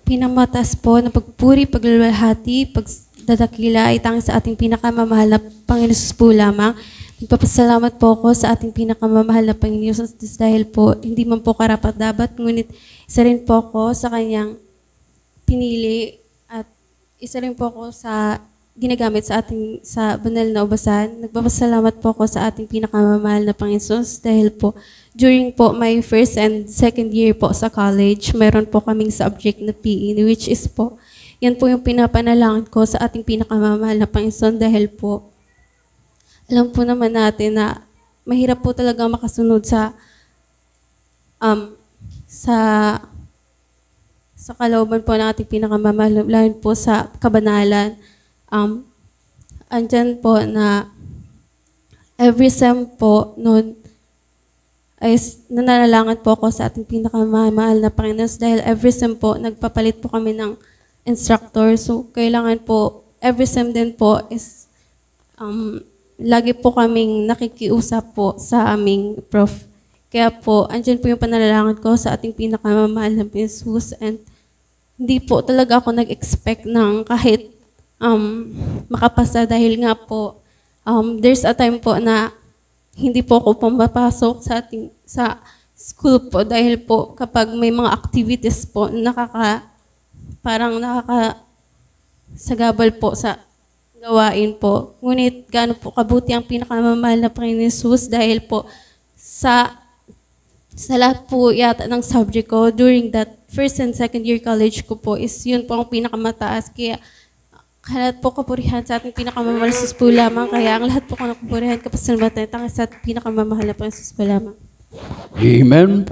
Pinamatas po na pagpuri, paglalahati, pagdadakila ay tanging sa ating pinakamamahal na Panginoon Jesus po lamang. Nagpapasalamat po ako sa ating pinakamamahal na Panginoon Jesus dahil po hindi man po karapat-dapat, ngunit isa rin po ako sa kanyang pinili at isa rin po ako sa ginagamit sa ating sa banal na ubasan. Nagpapasalamat po ako sa ating pinakamamahal na Panginoon dahil po during po my first and second year po sa college, mayroon po kaming subject na PE, which is po, yan po yung pinapanalangin ko sa ating pinakamamahal na Panginoon dahil po, alam po naman natin na mahirap po talaga makasunod sa kalooban po ng ating pinakamamahal, lalo po sa kabanalan. Andyan po na every sem po noon ay nananalangan po ako sa ating pinakamahal na Panginoon dahil every sem po nagpapalit po kami ng instructor. So kailangan po every sem din po is lagi po kaming nakikiusap po sa aming prof. Kaya po andyan po yung pananalangan ko sa ating pinakamamahal na Jesus, and hindi po talaga ako nag-expect ng kahit makapasa dahil nga po there's a time po na hindi po ako pumapasok sa school po dahil po kapag may mga activities po parang nakakasagabal po sa gawain po. Ngunit gaano po kabuti ang pinakamamahal na Panginoon Jesus dahil po sa lahat po yata ng subject ko during that first and second year college ko po is yun po ang pinakamataas. Kaya lahat po kapurihan sa ating pinakamamahal na Jesus po lamang. Kaya ang lahat po ko napupurihan kapasalamatan tanging sa ating pinakamamahal na Panginoon Jesus po lamang. Amen.